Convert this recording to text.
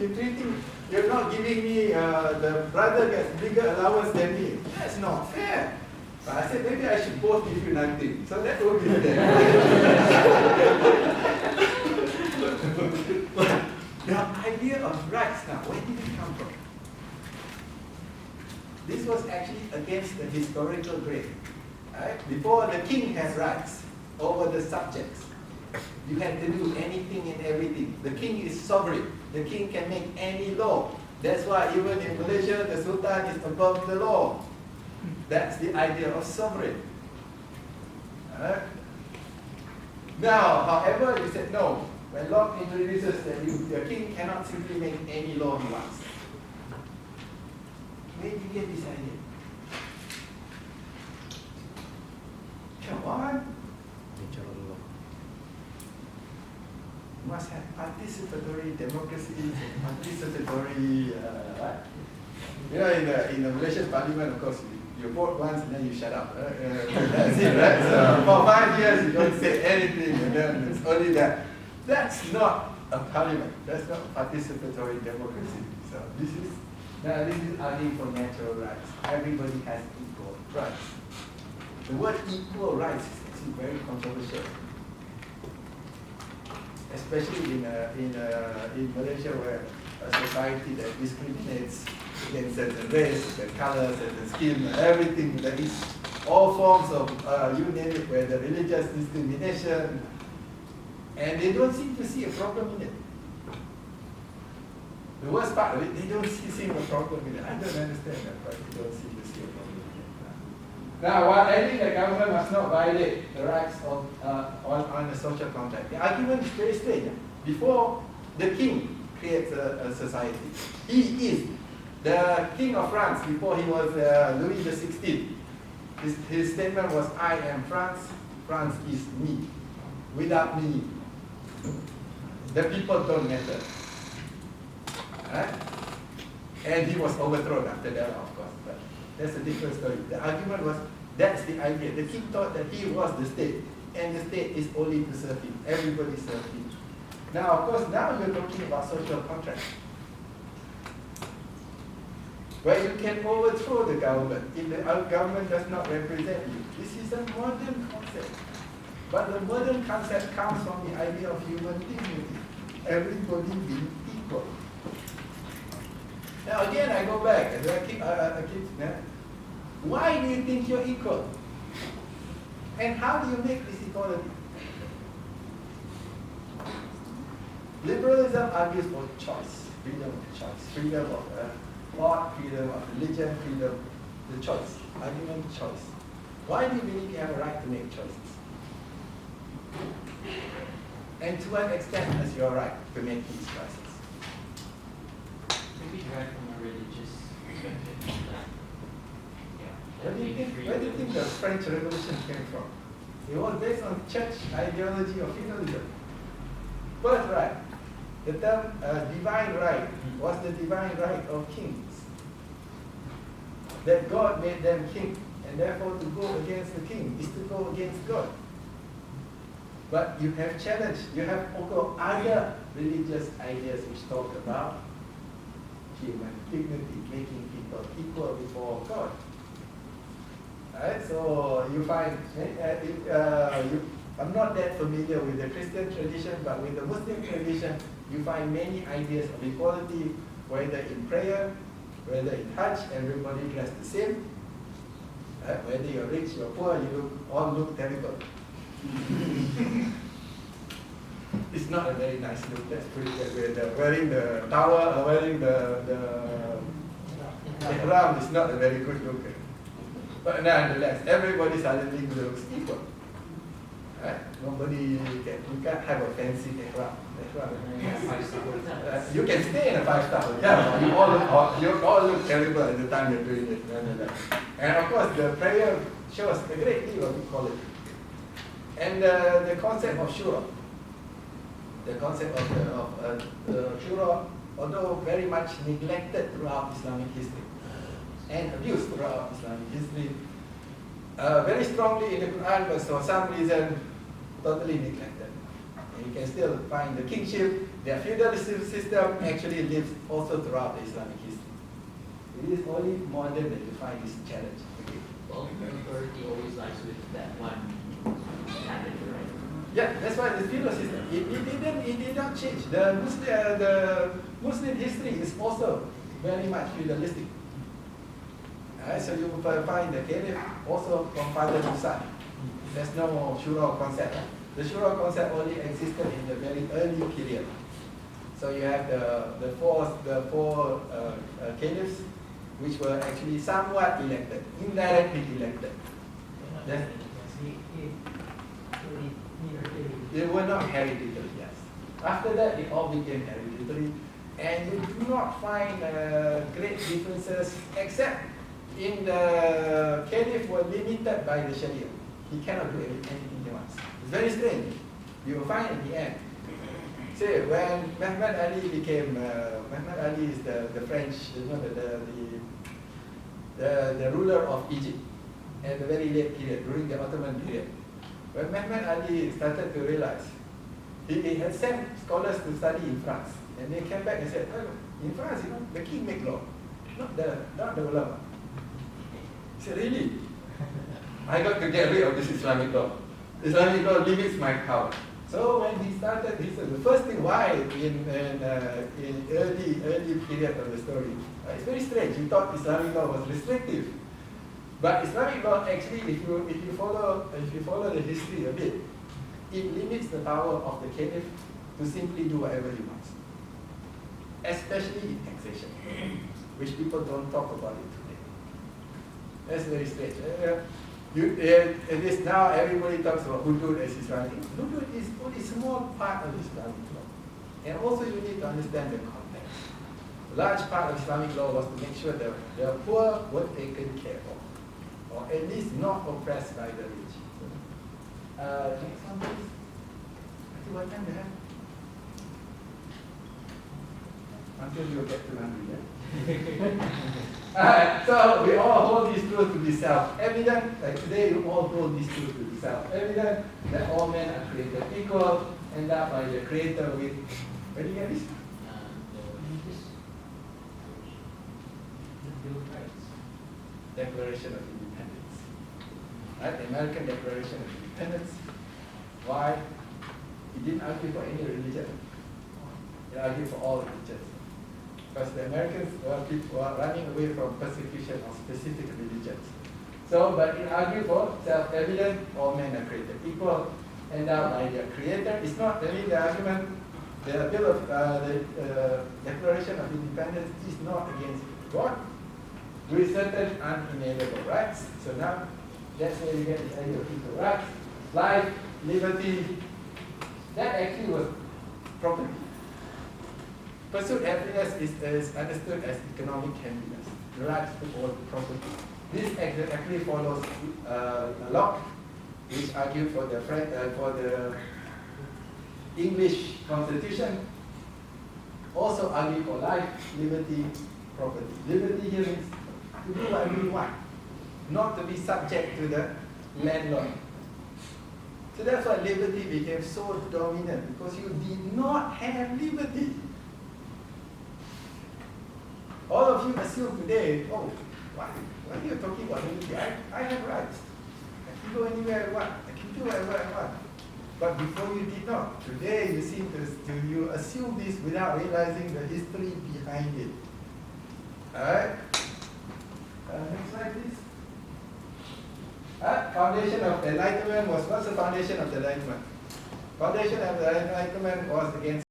You're not giving me, the brother gets bigger allowance than me. That's not fair. But I said, maybe I should both give you nothing. So that would be fair. But the idea of rights now, where did it come from? This was actually against the historical grain. Right? Before the king had rights over the subjects. You had to do anything and everything. The king is sovereign. The king can make any law. That's why even in Malaysia, the sultan is above the law. That's the idea of sovereign. Right? Now, however, you said no. When Locke introduces that the king cannot simply make any law he wants. Where did you get this idea? Come on. Must have participatory democracy and participatory, in the Malaysian parliament, of course, you vote once and then you shut up. That's it, right? So for 5 years you don't say anything and then it's only that. That's not a parliament. That's not participatory democracy. So this is arguing for natural rights. Everybody has equal rights. The word equal rights is actually very controversial. Especially in Malaysia, where a society that discriminates against certain race, the colors, and the skin, everything, that is all forms of, you name it, where the religious discrimination, and they don't seem to see a problem in it. The worst part of it, they don't see a problem in it. I don't understand that, but they don't seem to see a problem in it. Now, while I think the government must not violate the rights of, on a social contract, the argument is very strange. Before the king creates a society, he is the king of France before he was Louis XVI. His statement was, I am France, France is me. Without me, the people don't matter. Right? And he was overthrown after that, of course. But that's a different story. The argument was, that's the idea. The king thought that he was the state, and the state is only to serve him. Everybody serves him. Now, of course, now you're talking about social contract, where you can overthrow the government if the government does not represent you. This is a modern concept. But the modern concept comes from the idea of human dignity. Everybody being equal. Now again, I go back, and I keep why do you think you're equal? And how do you make this equality? Liberalism argues for choice, freedom of choice, freedom of thought, freedom of religion, freedom, the choice, argument choice. Why do you believe you have a right to make choices? And to what extent is your right to make these choices? Maybe right from a religious perspective. Where do you think the French Revolution came from? It was based on church ideology of feudalism. Birthright. The term divine right was the divine right of kings. That God made them king, and therefore to go against the king is to go against God. But you have challenged, you have also other religious ideas which talk about human dignity, making people equal before God. Right? So you find, I'm not that familiar with the Christian tradition, but with the Muslim tradition, you find many ideas of equality, whether in prayer, whether in Hajj, everybody dressed the same. Whether you're rich or poor, you all look terrible. It's not a very nice look. That's pretty good. Wearing the towel or wearing the ihram is not a very good look. But nonetheless, everybody suddenly looks equal. Right? You can't have a fancy ihram. You can stay in a 5-star hotel. You all look terrible at the time you're doing it. And of course, the prayer shows a great deal of equality. And the concept of shura, the concept of shura, although very much neglected throughout Islamic history and abused throughout Islamic history, very strongly in the Quran, but for some reason totally neglected. And you can still find the kingship The feudal system actually lives also throughout the Islamic history. It is only modern that you find this challenge. Okay. Well, authority always lies with that one habit, right? Yeah, that's why the feudal system. It did not change. The Muslim history is also very much feudalistic. So you will find the caliph also from father to son. There's no shura concept. The shura concept only existed in the very early period. So you have the four caliphs, which were actually somewhat elected, indirectly elected. Yes. They were not hereditary, yes. After that, it all became hereditary, and you do not find great differences, except in the caliph were limited by the Sharia. He cannot do anything he wants. It's very strange. You will find at the end. Say, when Mehmed Ali became, Mehmed Ali is the French, the ruler of Egypt at the very late period, during the Ottoman period. When Mehmed Ali started to realize, he had sent scholars to study in France, and they came back and said, oh, in France, the king make law, not the ulama. He said, really? I got to get rid of this Islamic law. Islamic law limits my power. So when he started, he said, the first thing why in early period of the story, it's very strange. He thought Islamic law was restrictive. But Islamic law actually, if you follow the history a bit, it limits the power of the caliph to simply do whatever he wants, especially in taxation, which people don't talk about it today. That's very strange. It is now everybody talks about hudud as Islamic. Hudud is only a small part of Islamic law, and also you need to understand the context. A large part of Islamic law was to make sure that the poor were taken care of, or at least not oppressed by the rich. Next one, please. I think what time do you have? Until you get to 100, yeah? So we all hold these truths to be self-evident. Like today, you all hold these truths to be self-evident, that all men are created equal, and that by the Creator with, where do you get this? The Bill of Rights. Declaration of Independence. Right? The American Declaration of Independence. Why? He didn't argue for any religion. He argued for all religions. Because the Americans were running away from persecution of specific religions. So, but he argued for self-evident, all men are created equal, endowed by their Creator. It's not really the argument. The Bill of the Declaration of Independence is not against God, with certain unalienable rights. So now, that's where you get the idea of equal rights, life, liberty. That actually was property. Pursuit happiness is understood as economic happiness, the rights to own property. This actually follows Locke, which argued for the English Constitution, also argued for life, liberty, property. Liberty here means to do whatever you want, not to be subject to the landlord. So that's why liberty became so dominant, because you did not have liberty. All of you assume today, oh, why are you talking about liberty? I have rights. I can go anywhere I want. I can do whatever I want. But before you did not. Today you seem to you assume this without realizing the history behind it. Alright? Next slide, please. Foundation of Enlightenment was, what's the foundation of the Enlightenment? Foundation of the Enlightenment was against